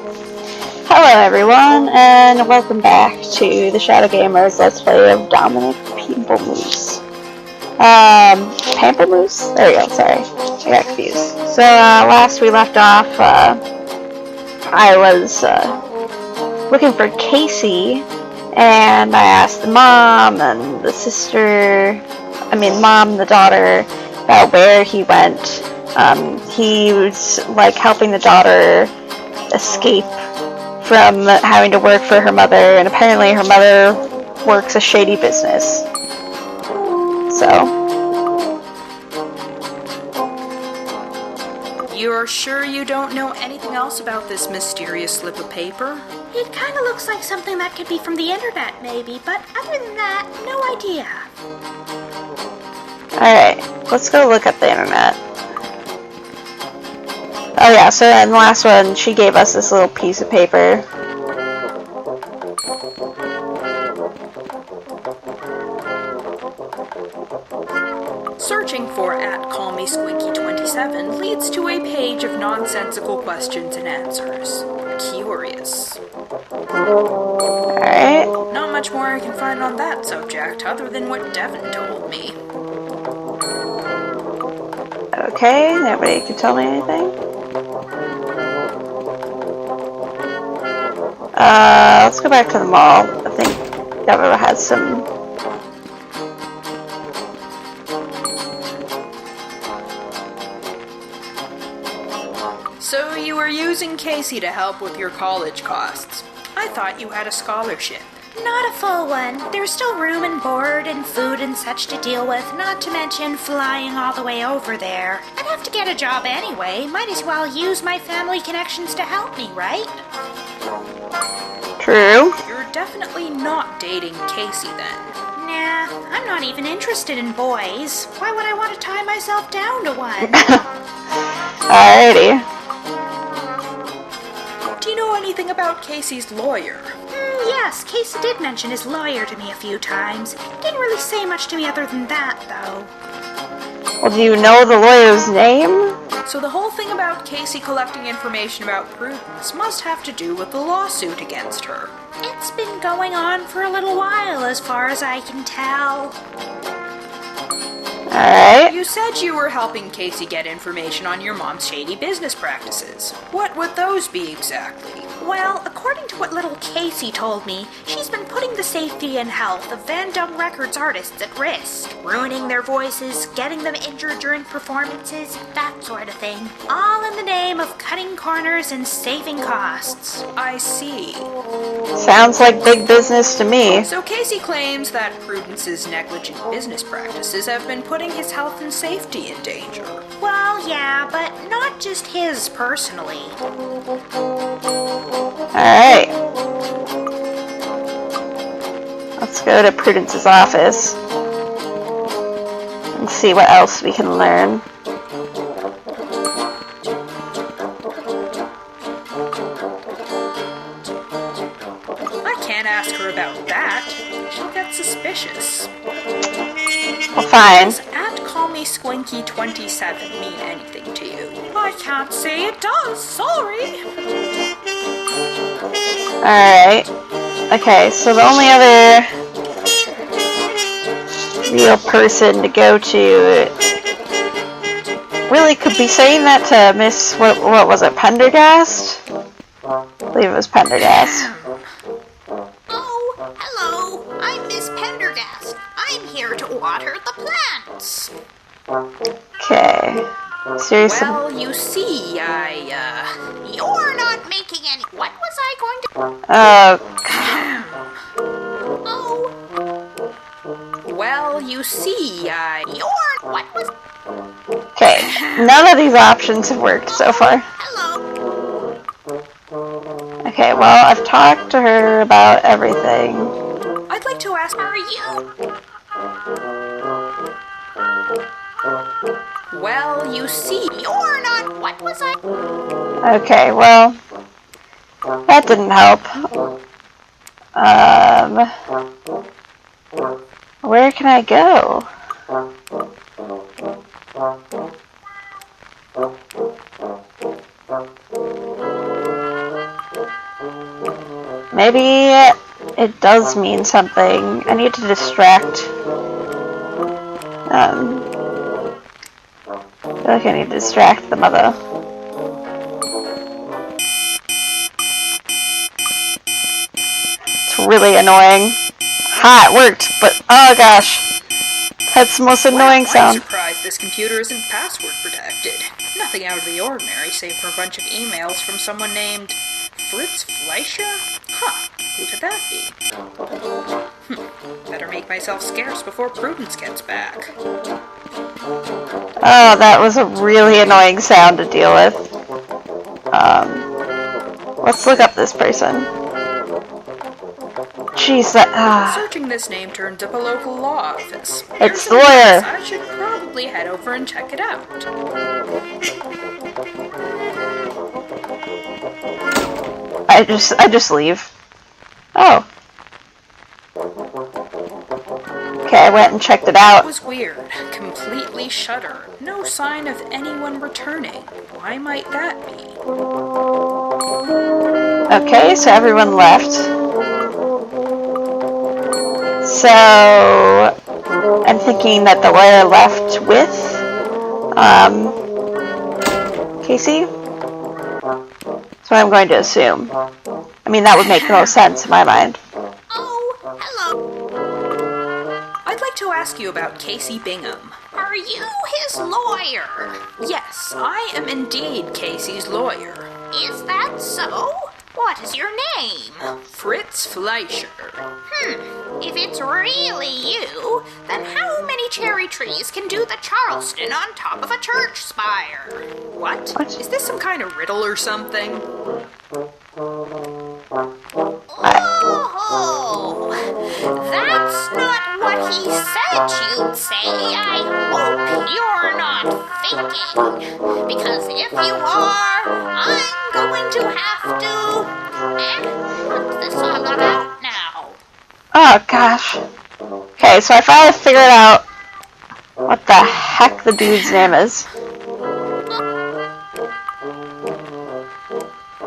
Hello everyone, and welcome back to the TheShadowGamer's Let's Play of Dominique Pomplemousse. Pomplemousse? There we go, sorry. I got confused. So, last we left off, I was, looking for Casey, and I asked the mom and the sister, mom and the daughter, about where he went. He was, like, helping the daughter escape from having to work for her mother, and apparently her mother works a shady business. So. You're sure you don't know anything else about this mysterious slip of paper? It kind of looks like something that could be from the internet, maybe, but other than that, no idea. Alright, let's go look at the internet. Oh yeah, so in the last one, she gave us this little piece of paper. Searching for @CallMeSquinky27 leads to a page of nonsensical questions and answers. Curious. Alright. Not much more I can find on that subject, other than what Devin told me. Okay, nobody can tell me anything. Let's go back to the mall. I think Deirdra has some. So you were using Casey to help with your college costs. I thought you had a scholarship. Not a full one. There's still room and board and food and such to deal with, not to mention flying all the way over there. I'd have to get a job anyway. Might as well use my family connections to help me, right? True. You're definitely not dating Casey then. Nah, I'm not even interested in boys. Why would I want to tie myself down to one? Alrighty. Do you know anything about Casey's lawyer? Yes, Casey did mention his lawyer to me a few times. Didn't really say much to me other than that, though. Well, do you know the lawyer's name? So the whole thing about Casey collecting information about Prudence must have to do with the lawsuit against her. It's been going on for a little while, as far as I can tell. Alright. You said you were helping Casey get information on your mom's shady business practices. What would those be exactly? Well, according to what little Casey told me, she's been putting the safety and health of Van Dum Records artists at risk, ruining their voices, getting them injured during performances, that sort of thing. All in the name of cutting corners and saving costs. I see. Sounds like big business to me. So Casey claims that Prudence's negligent business practices have been putting his health and safety in danger. Well, yeah, but not just his personally. Alright. Let's go to Prudence's office and see what else we can learn. I can't ask her about that. She'll get suspicious. Well, fine. Does @CallMeSquinky27 mean anything to you? I can't say it does, sorry. Alright. Okay, so the only other real person to go to really could be saying that to Miss, what was it, Pendergast? I believe it was Pendergast. Oh, hello. I'm Miss Pendergast. I'm here to water the plants. Okay. Seriously. Well, you see, You're not making any... What was I going to... Oh. Well, you see, You're... What was... Okay. None of these options have worked so far. Hello. Okay, well, I've talked to her about everything. I'd like to ask, Are you... well, you see, You're not... What was I... Okay, well, that didn't help. Where can I go? Maybe it does mean something. I need to distract. I feel like I need to distract the mother. It's really annoying. Ha, it worked, but oh gosh. That's the most annoying sound. I'm surprised this computer isn't password protected. Nothing out of the ordinary, save for a bunch of emails from someone named Fritz Fleischer? Huh, who could that be? Better make myself scarce before Prudence gets back. Oh, that was a really annoying sound to deal with. Let's look up this person. Jeez, that... Searching this name turns up a local law office. It's the lawyer. I should probably head over and check it out. I just leave. Oh. Okay, I went and checked it out. It was weird. Completely shuttered. No sign of anyone returning. Why might that be? Okay, so everyone left. So I'm thinking that the lawyer left with Casey. That's what I'm going to assume. I mean, that would make the most sense in my mind. Oh, hello. I'd like to ask you about Casey Bingham. Are you his lawyer? Yes, I am indeed Casey's lawyer. Is that so? What is your name? Fritz Fleischer. If it's really you, then how many cherry trees can do the Charleston on top of a church spire? What? What? Is this some kind of riddle or something? Oh, that's not what he said you'd say. I hope you're not thinking. Because if you are, I'm going to have to put this all out now. Oh gosh. Okay, so I finally figured out what the heck the dude's name is.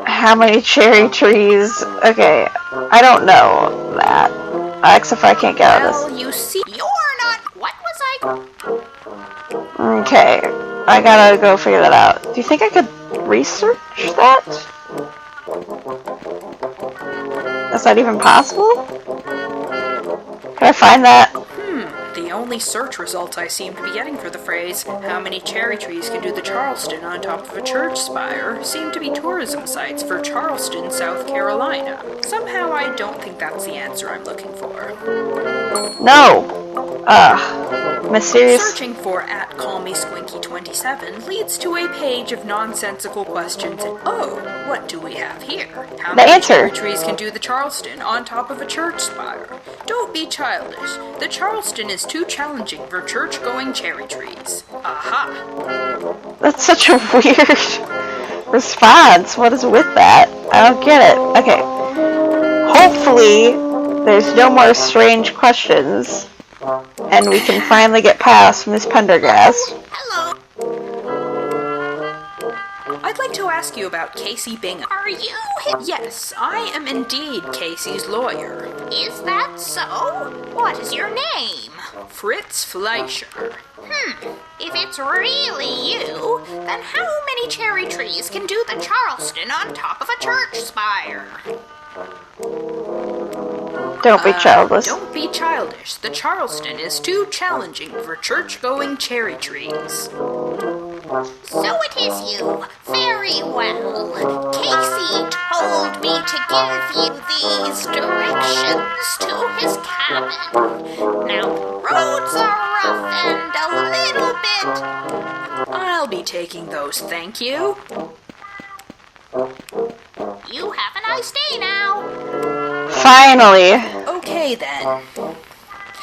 How many cherry trees? Okay, I don't know that. Except for I can't get out of Well, you see, you're not. What was I? this. Okay, I gotta go figure that out. Do you think I could research that? That's not even possible? Can I find that? The only search results I seem to be getting for the phrase, how many cherry trees can do the Charleston on top of a church spire, seem to be tourism sites for Charleston, South Carolina. Somehow I don't think that's the answer I'm looking for. No! Mysterious. Searching for @CallMeSquinky27 leads to a page of nonsensical questions and what do we have here? How The many answer. cherry trees can do the Charleston on top of a church spire? Don't be childish. The Charleston is too challenging for church-going cherry trees. Aha! That's such a weird response. What is with that? I don't get it. Okay. Hopefully, there's no more strange questions, and we can finally get past Miss Pendergast. Hello. I'd like to ask you about Casey Bingham. Are you his? Yes, I am indeed Casey's lawyer. Is that so? What is your name? Fritz Fleischer. If it's really you, then how many cherry trees can do the Charleston on top of a church spire? Don't be childless. Don't be childish. The Charleston is too challenging for church-going cherry trees. So it is you. Very well. Casey told me to give you these directions to his cabin. Now, the roads are rough and a little bit... I'll be taking those, thank you. You have a nice day now. Finally. Okay then.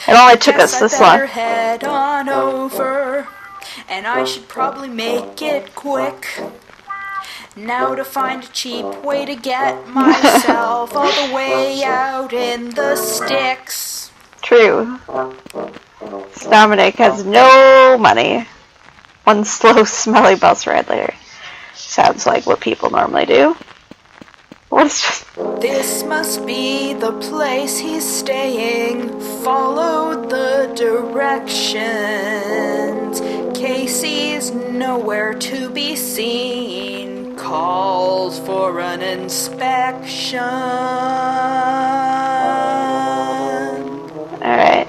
It only took us Guess this I better long. head on over, and I should probably make it quick. Now to find a cheap way to get myself all the way out in the sticks. True. Dominic has no money. One slow, smelly bus ride later. Sounds like what people normally do. What is... This must be the place he's staying. Followed the directions. Casey's nowhere to be seen. Calls for an inspection. Alright.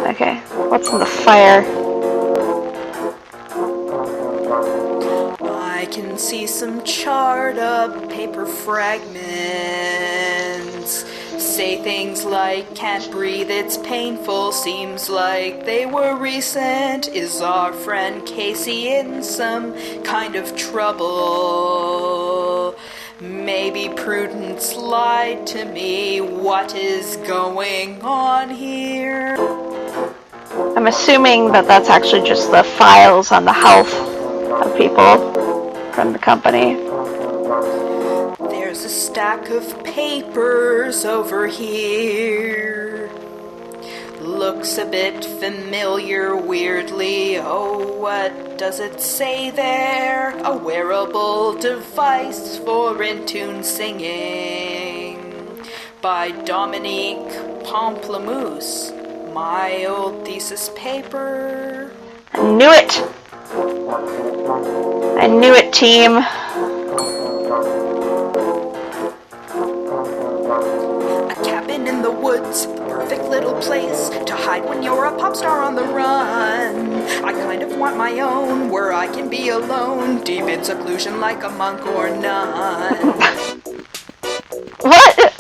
Okay, what's in the fire? I can see some charred up paper fragments. Say things like, can't breathe, it's painful, seems like they were recent. Is our friend Casey in some kind of trouble? Maybe Prudence lied to me. What is going on here? I'm assuming that that's actually just the files on the health of people from the company. There's a stack of papers over here. Looks a bit familiar, weirdly. Oh, what does it say there? A wearable device for in-tune singing. By Dominique Pomplemousse. My old thesis paper. I knew it! I knew it, team. A cabin in the woods, the perfect little place to hide when you're a pop star on the run. I kind of want my own, where I can be alone, deep in seclusion like a monk or nun. What?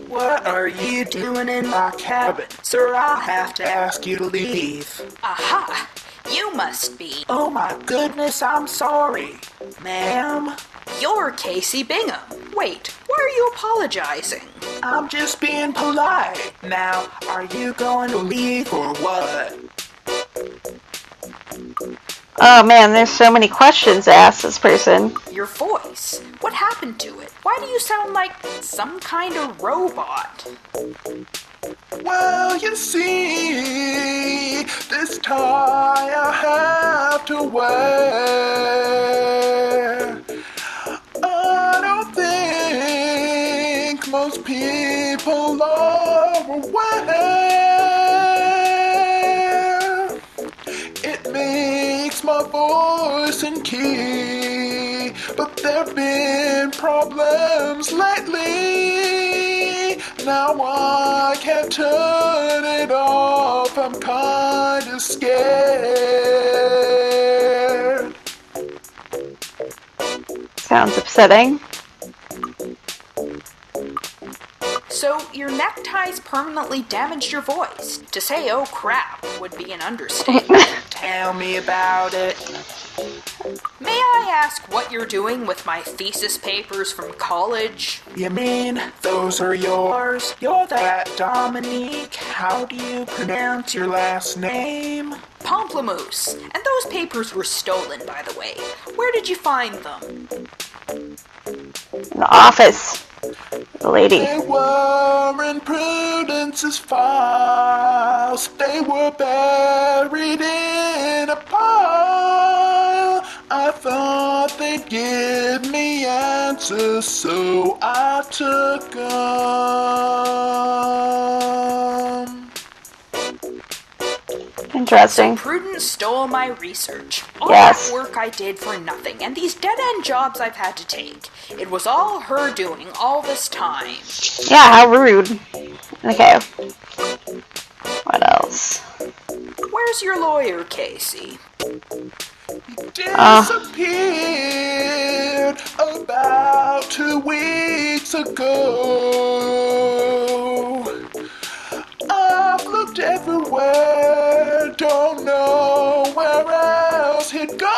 What are you doing in my cabin? Sir, I'll have to ask you to leave. Aha! You must be. Oh my goodness, I'm sorry. Ma'am? You're Casey Bingham. Wait, why are you apologizing? I'm just being polite. Now, are you going to leave or what? Oh man, there's so many questions to ask this person. Your voice. What happened to it? Why do you sound like some kind of robot? Well, you see, this tie I have to wear. I don't think most people are aware. It makes my voice in key, but there've been problems lately. Now I can't turn it off, I'm kinda scared. Sounds upsetting. So, your neckties permanently damaged your voice. To say, oh crap, would be an understatement. Tell me about it. May I ask what you're doing with my thesis papers from college? You mean those are yours? You're that Dominique. How do you pronounce your last name? Pomplemousse. And those papers were stolen, by the way. Where did you find them? In the office. The lady. They were in Prudence's files. They were buried in a pile. I thought they'd give me answers, so I took them. Interesting. Prudence stole my research. All Yes. that work I did for nothing, and these dead-end jobs I've had to take. It was all her doing all this time. Yeah, how rude. Okay. What else? Where's your lawyer, Casey? Disappeared about 2 weeks ago. I've looked everywhere, don't know where else he'd go.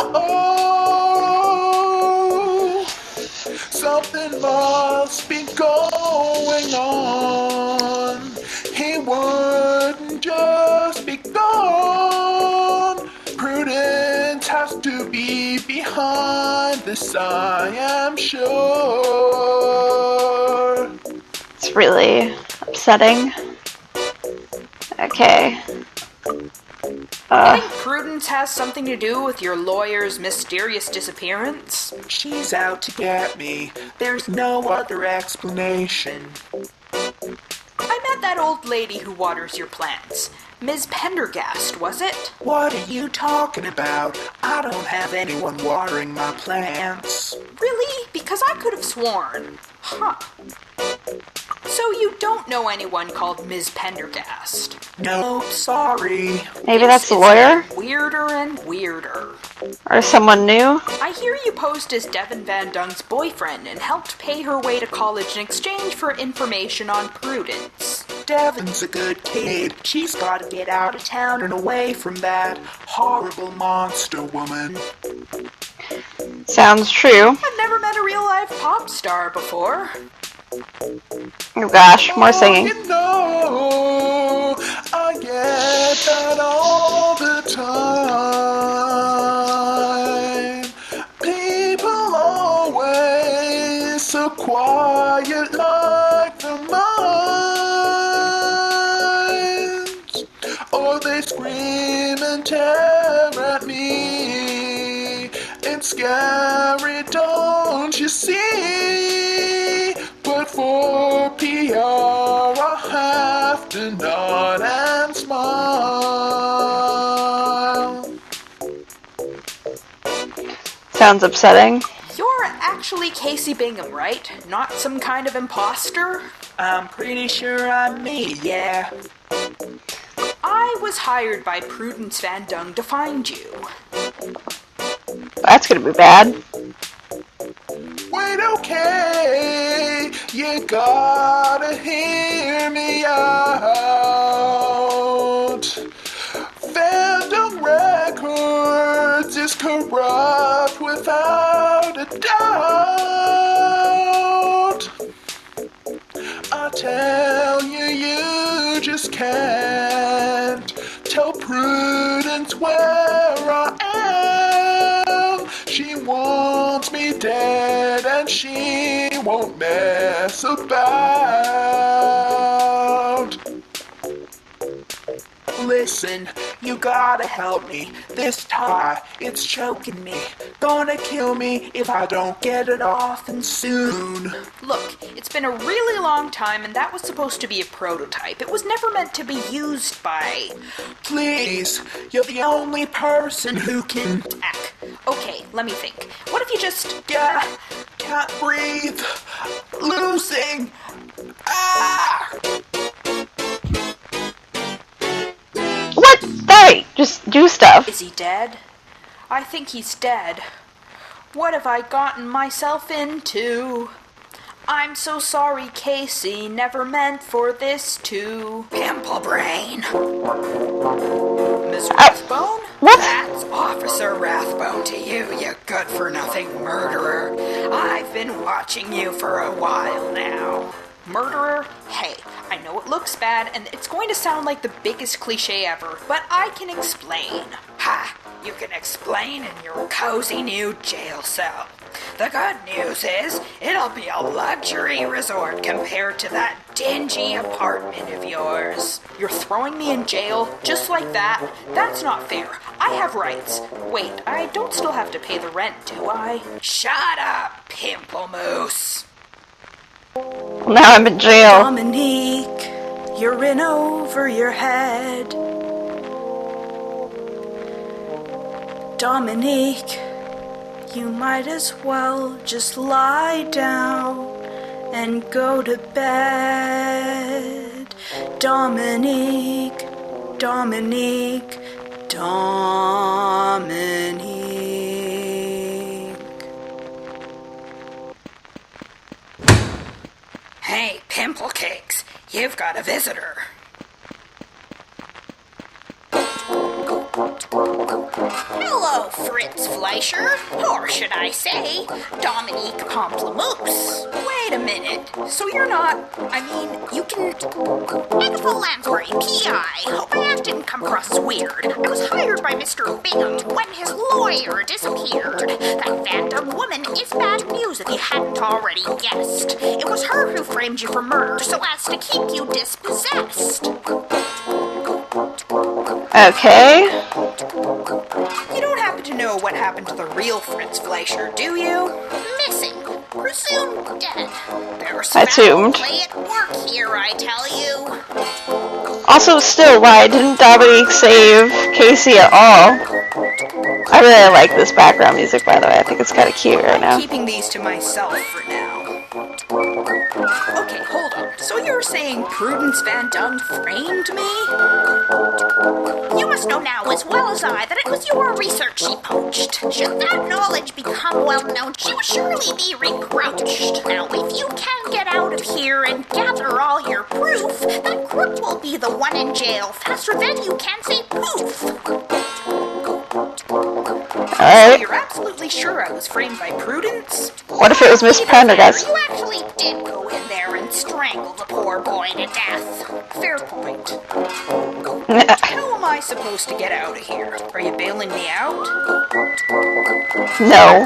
Something must be going on. He wouldn't just be gone. Prudence has to be behind this, I am sure. It's really upsetting. Okay. You think Prudence has something to do with your lawyer's mysterious disappearance? She's out to get me. There's no other explanation. I met that old lady who waters your plants. Ms. Pendergast, was it? What are you talking about? I don't have anyone watering my plants. Really? Because I could have sworn. Huh. So you don't know anyone called Ms. Pendergast? No, sorry. Maybe that's the lawyer? Weirder and weirder. Or someone new? I hear you posed as Devin Van Dung's boyfriend and helped pay her way to college in exchange for information on Prudence. Devin's a good kid. She's got to get out of town and away from that horrible monster woman. Sounds true. I've never met a real-life pop star before. Oh gosh, more singing. You know, I get that all the time. People always so quiet like the mines. Or they scream and tear at me. It's scary, don't you see? But for PR, I have to nod and smile. Sounds upsetting. You're actually Casey Bingham, right? Not some kind of imposter? I'm pretty sure I'm me, yeah. I was hired by Prudence Van Dung to find you. That's gonna be bad. Wait, okay, you gotta hear me out. Fandom Records is corrupt without a doubt. I tell you, you just can't tell Prudence where I am. She wants me dead and she won't mess about. Listen, you gotta help me. This tie, it's choking me. Gonna kill me if I don't get it off and soon. Look, it's been a really long time and that was supposed to be a prototype. It was never meant to be used by... Please, you're the only person who can... Okay, let me think. What if you just... Can't breathe. Losing. Ah! What? Hey, just do stuff. Is he dead? I think he's dead. What have I gotten myself into? I'm so sorry, Casey. Never meant for this to... Pimple brain. Miss Rathbone? What? That's Officer Rathbone to you, you good-for-nothing murderer. I've been watching you for a while now. Murderer? Hey, I know it looks bad, and it's going to sound like the biggest cliche ever, but I can explain. Ha! You can explain in your cozy new jail cell. The good news is, it'll be a luxury resort compared to that dingy apartment of yours. You're throwing me in jail just like that? That's not fair. I have rights. Wait, I don't still have to pay the rent, do I? Shut up, Pomplemousse. Now I'm in jail. Dominique, you're in over your head. Dominique, you might as well just lie down and go to bed. Dominique, Dominique, Dominique. Hey, Pimple Cakes, you've got a visitor. Hello, Fritz Fleischer, or should I say, Dominique Pomplemousse. Wait a minute, so you're not, you can... Info Lansbury, Kiai. Hope that didn't come across as weird. I was hired by Mr. Bingham when his lawyer disappeared. That Van Dung woman is bad news if you hadn't already guessed. It was her who framed you for murder so as to keep you dispossessed. Okay. You don't happen to know what happened to the real Fritz Fleischer, do you? Missing. Presumed dead. There's Assumed. Play at work here, I tell you. Also, still, why didn't Dominique save Casey at all? I really like this background music, by the way. I think it's kind of cute right now. I'm keeping these to myself for now. Okay, hold on. So you're saying Prudence Van Dung framed me? You must know now as well as I that it was your research she poached. Should that knowledge become well known, she will surely be reproached. Now, if you can get out of here and gather all your proof, that crook will be the one in jail faster than you can say poof. Alright. You're absolutely sure I was framed by Prudence? What if it was Miss Prendergast? You actually did go in there and strangle the poor boy to death. Fair point. How am I supposed to get out of here? Are you bailing me out? No.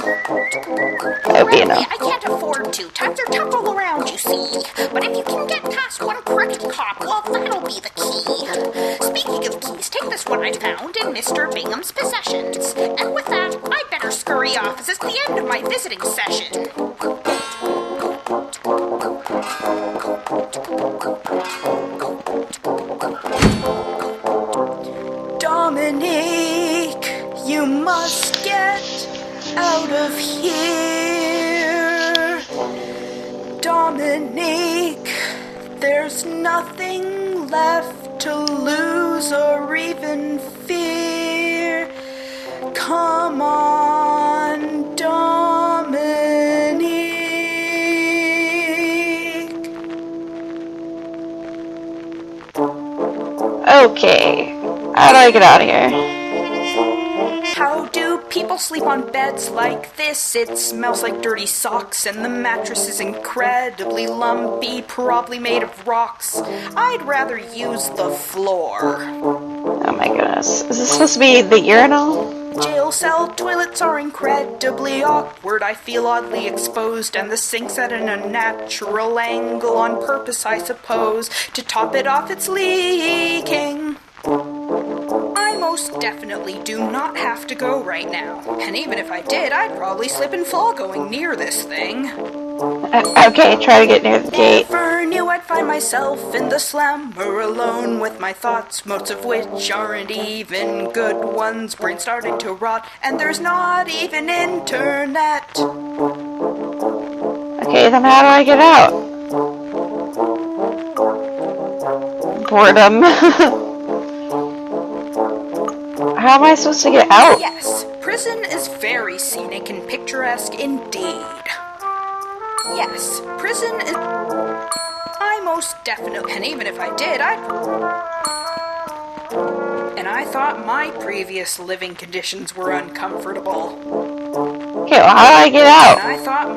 That would be a no. I can't afford to. Times are tough all around, you see. But if you can get past one crooked cop, well, that'll be the key. Speaking of keys, take this one I found in Mr. Bingham's possessions. And with that, I'd better scurry off as it's the end of my visiting session. Dominique, you must get out of here. Dominique, there's nothing left to lose or even fear. Come on, Dominique. Okay. How do I get out of here? How do people sleep on beds like this? It smells like dirty socks and the mattress is incredibly lumpy, probably made of rocks. I'd rather use the floor. Oh my goodness. Is this supposed to be the urinal? Jail cell toilets are incredibly awkward. I feel oddly exposed, and the sink's at an unnatural angle on purpose, I suppose. To top it off, it's leaking. I most definitely do not have to go right now. And even if I did, I'd probably slip and fall going near this thing. Okay, try to get near the gate. Never knew I'd find myself in the slammer alone with my thoughts, most of which aren't even good ones. Brain starting to rot, and there's not even internet. Okay, then how do I get out? Boredom. How am I supposed to get out? Yes, prison is very scenic and picturesque indeed. Yes, prison is... I most definitely... And even if I did, And I thought my previous living conditions were uncomfortable. Okay, well, how do I get out? And I thought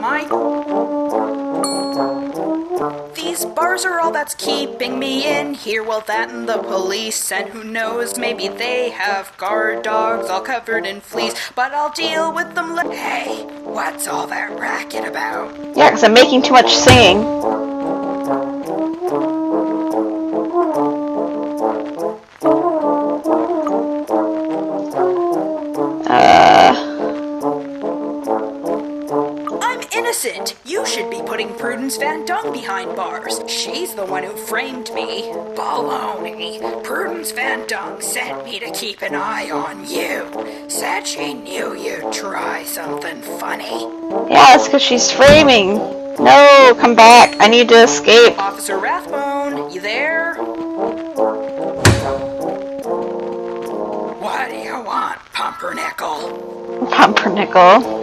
These bars are all that's keeping me in here. Well, that and the police, and who knows, maybe they have guard dogs all covered in fleas. But I'll deal with them Hey, what's all that racket about? Yeah, because I'm making too much singing. Innocent. You should be putting Prudence Van Dung behind bars. She's the one who framed me. Baloney. Prudence Van Dung sent me to keep an eye on you. Said she knew you'd try something funny. Yeah, it's because she's framing. No, come back. I need to escape. Officer Rathbone, you there? What do you want, Pumpernickel? Pumpernickel.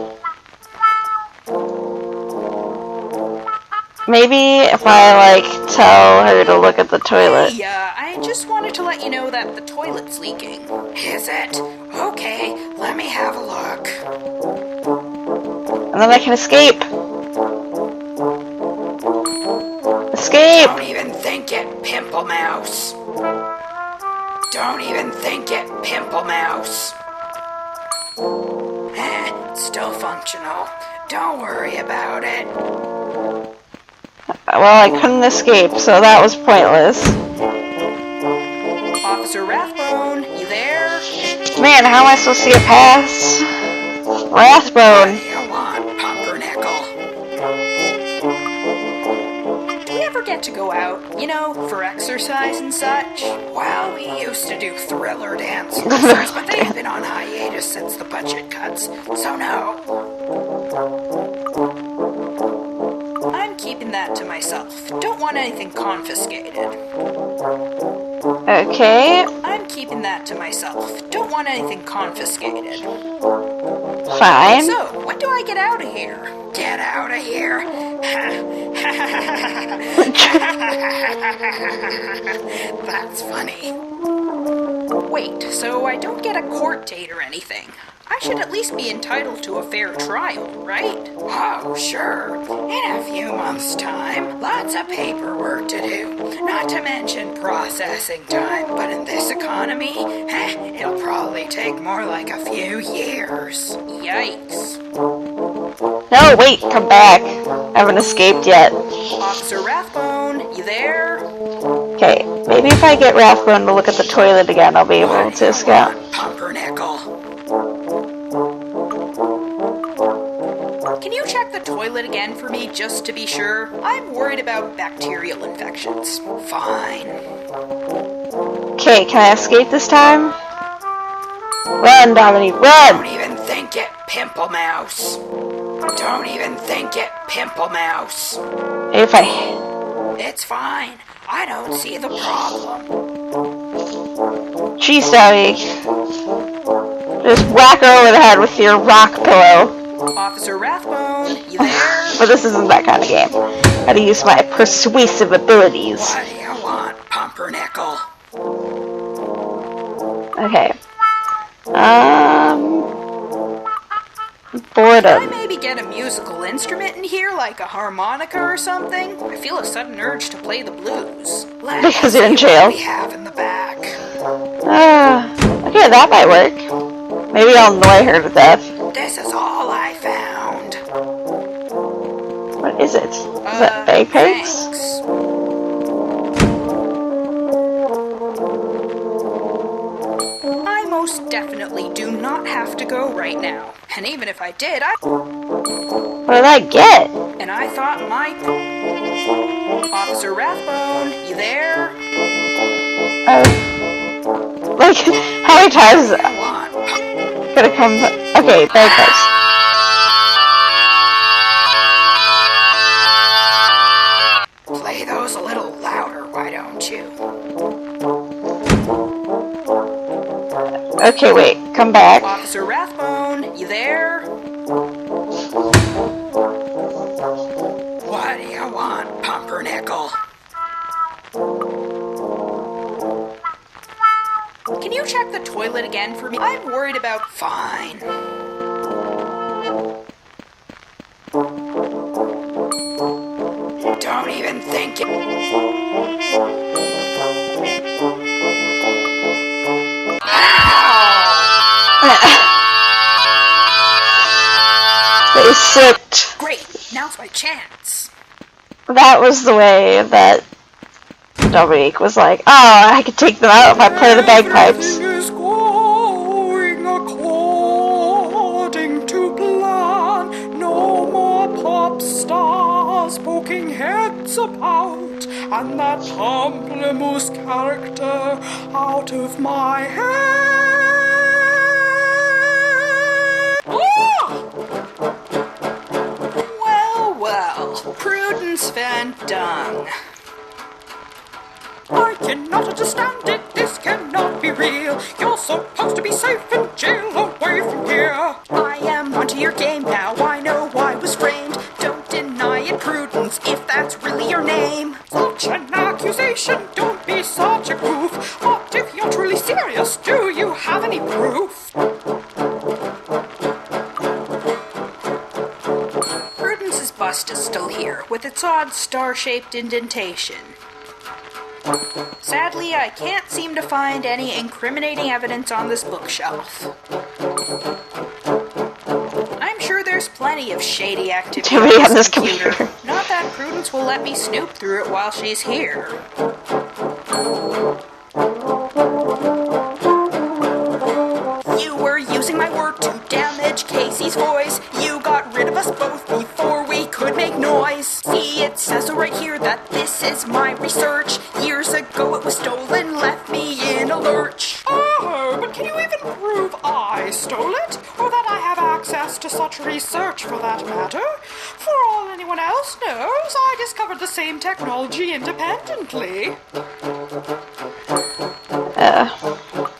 Maybe if I, tell her to look at the toilet. Yeah, I just wanted to let you know that the toilet's leaking. Is it? Okay, let me have a look. And then I can escape. Escape! Don't even think it, Pimple Mouse. Don't even think it, Pimple Mouse. It's still functional. Don't worry about it. Well, I couldn't escape, so that was pointless. Officer Rathbone, you there? Man, how am I supposed to get past Rathbone? What do you want, Pumpernickel? Do we ever get to go out, you know, for exercise and such? Well, we used to do thriller dance rehearsals, but they've been on hiatus since the budget cuts, so no. I'm keeping that to myself. Don't want anything confiscated. Okay, I'm keeping that to myself. Don't want anything confiscated. fine. So, when do I get out of here? Get out of here? That's funny. Wait, so I don't get a court date or anything. I should at least be entitled to a fair trial, right? Oh, sure. In a few months' time. Lots of paperwork to do. Not to mention processing time. But in this economy, it'll probably take more like a few years. Yikes. No, wait, come back. I haven't escaped yet. Officer Rathbone, you there? Okay, maybe if I get Rathbone to look at the toilet again, I'll be able to escape. Pumpernickel. Can you check the toilet again for me just to be sure? I'm worried about bacterial infections. Fine. Okay, can I escape this time? Run, Dominique, run! Don't even think it, Pomplemousse. Don't even think it, Pomplemousse. If I... It's fine. I don't see the problem. Jeez, Dominique. Just whack her over the head with your rock pillow. Officer Rathbone, you there? But this isn't that kind of game. Gotta use my persuasive abilities. What do you want, Pumpernickel? Okay. Can I Boredom. maybe get a musical instrument in here, like a harmonica or something? I feel a sudden urge to play the blues. Because you're in jail. What we have in the back. Okay, that might work. Maybe I'll annoy her to death. This is all I found. What is it? Is that bagpipes? Thanks. I most definitely do not have to go right now. And even if I did, What did I get? And I thought my... Officer Rathbone, you there? Like, how many times I want... could it come? Okay, bagpipes. Play those a little louder, why don't you? Okay, wait, come back. Officer Rathbone, you there? What do you want, Pumpernickel? Can you check the toilet again for me? I'm worried about... Fine. Don't even think it... They slipped. Great, now's my chance. That was the way that Dominique was like, oh, I could take them out if I play the bagpipes. Everything is going according to plan. No more pop stars poking heads about, and that Pomplemousse character out of my head. Well, Prudence Van Dung. I cannot understand it, this cannot be real. You're supposed to be safe in jail, away from here. I am onto your game now, I know I was framed. Don't deny it, Prudence, if that's really your name. Such an accusation, don't be such a goof. But if you're truly serious, do you have any proof? Prudence's bust is still here, with its odd star-shaped indentation. Sadly, I can't seem to find any incriminating evidence on this bookshelf. I'm sure there's plenty of shady activity on this computer. Not that Prudence will let me snoop through it while she's here. Squinky's voice. You got rid of us both before we could make noise. See, it says so right here that this is my research. Years ago it was stolen, left me in a lurch. Oh, but can you even prove I stole it? Or that I have access to such research for that matter? For all anyone else knows, I discovered the same technology independently.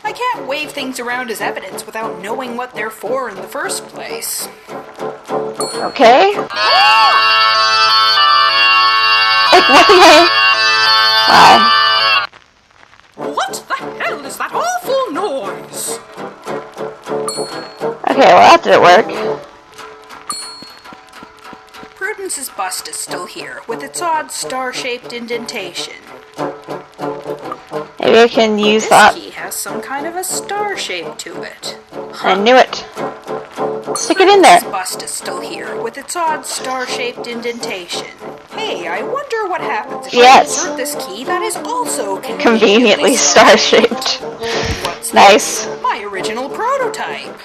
I can't wave things around as evidence without knowing what they're for in the first place. Okay. Like, what the heck? Wow. What the hell is that awful noise? Okay, well that didn't work. Prudence's bust is still here, with its odd star-shaped indentation. Maybe I can use This that. key has some kind of a star shape to it. I knew it. Stick it in there. Prudence's bust is still here, with its odd star-shaped indentation. Hey, I wonder what happens if I insert this key that is also Conveniently star-shaped. What's Nice. this? My original prototype.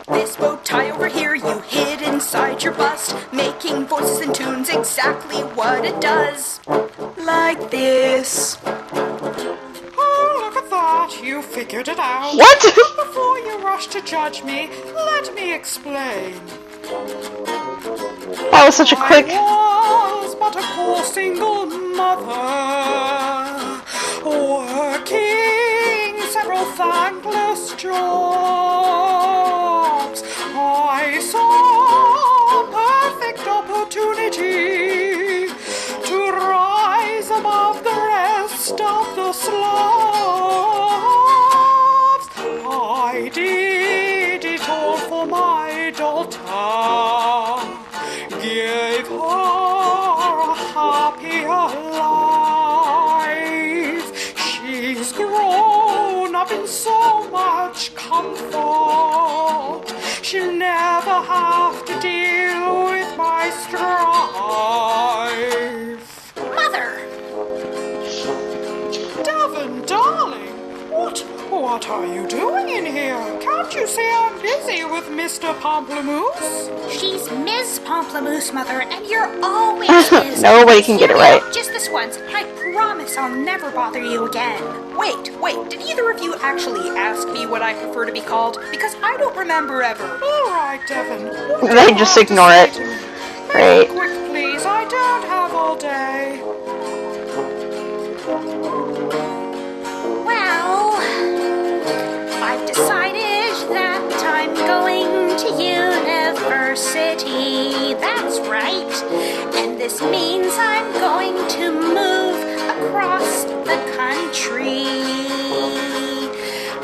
This bow tie over here you hid inside your bust, making voices and tunes exactly what it does. Like this. Oh, look at that. You figured it out. What? Before you rush to judge me, let me explain. That was such a quick... I was but a poor single mother, working several thankless jobs. I saw a perfect opportunity to rise above the rest of the slums. I did it all for my daughter, gave her a happier life. She's grown up in so much comfort, she'll never have to deal with my strife. Mother! Devon, darling, what are you doing in here? Can't you see I'm busy with Mr. Pomplemousse? She's Ms. Pomplemousse, Mother, and you're always Ms. Nobody can get it right. Just this once, and I promise I'll never bother you again. Wait, did either of you actually ask me what I prefer to be called? Because I don't remember ever. All right, Devon. what do They you just have to ignore say it. to me? Great. Quick, please. I don't have all day. Well, I've decided that I'm going to university. That's right. And this means I'm going to move across the country.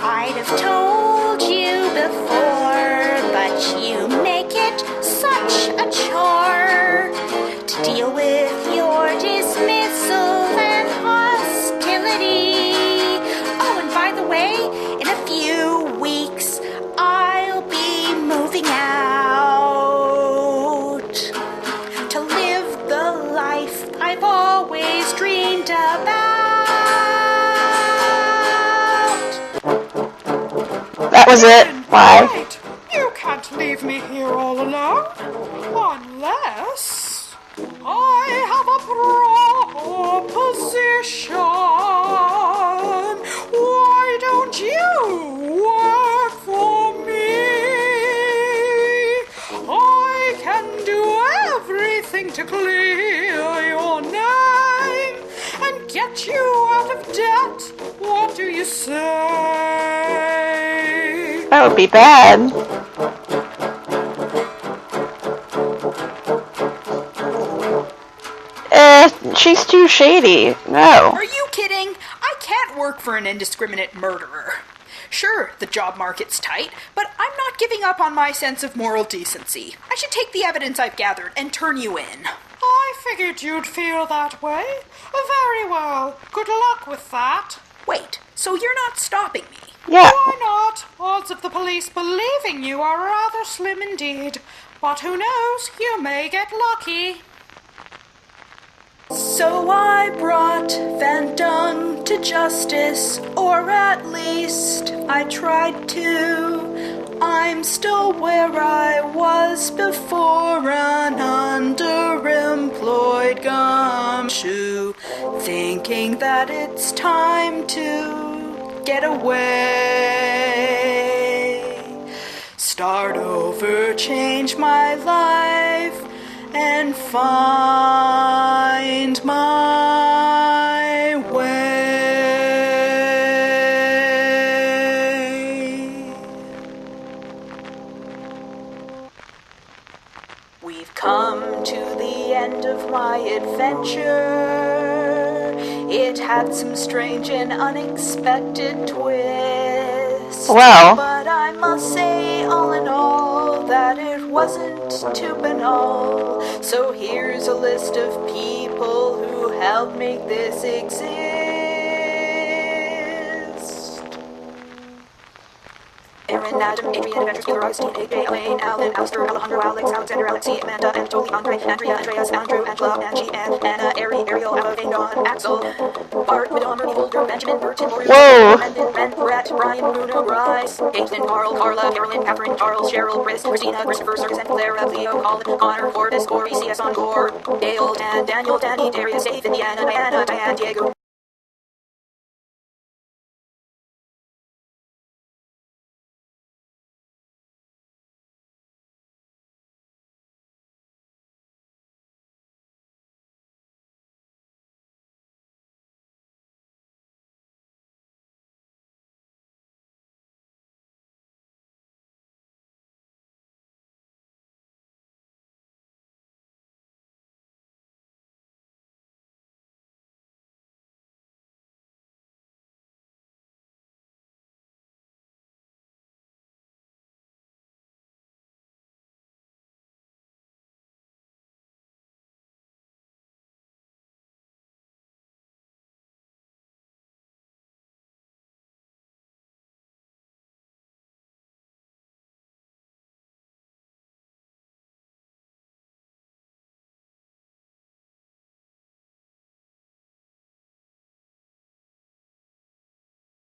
I'd have told you before, but you make it such a chore to deal with your dismissal and hostility. Oh, and by the way, in a few weeks, I'll be moving out to live the life I've always dreamed about. That was it. Why? Wait, you can't leave me here all alone. Unless I have a proposition. Why don't you work for me? I can do everything to clear your name and get you out of debt. What do you say? That would be bad. She's too shady. No. Are you kidding? I can't work for an indiscriminate murderer. Sure, the job market's tight, but I'm not giving up on my sense of moral decency. I should take the evidence I've gathered and turn you in. I figured you'd feel that way. Very well. Good luck with that. Wait, so you're not stopping me? Yeah. Why not? Odds of the police believing you are rather slim indeed. But who knows? You may get lucky. So I brought Van Dung to justice, or at least I tried to. I'm still where I was before, an underemployed gumshoe, thinking that it's time to get away. Start over, change my life, and find my way. We've come to the end of my adventure. It had some strange and unexpected twists. Well. But I must say, all in all, that it wasn't too banal. So here's a list of people who helped make this exist. Aaron, Adam, Adrian, Adventures, Keeler, Augustine, AJ, Elaine, Alan, Alistair, Alejandro, Alex, Alexander, Alexei, Amanda, Anatoly, Andre, Andrea, Andreas, Andrew, Angela, Angie, Anna, Ari, Ariel, Emma, Vagon, Axel, Bart, Madonna, Bernie, Holder, Benjamin, Burton, Maurice, Brendan, Brent, Brett, Brian, Bruno, Bryce, Caitlin, Carl, Carla, Carolyn, Catherine, Charles, Cheryl, Chris, Christina, Christopher, Circus, and Clara, Leo, Colin, Connor, Forbes, Corey, CS Encore, Dale, Dan, Daniel, Danny, Darius, Dave, Indiana, Diana, Diane, Diego.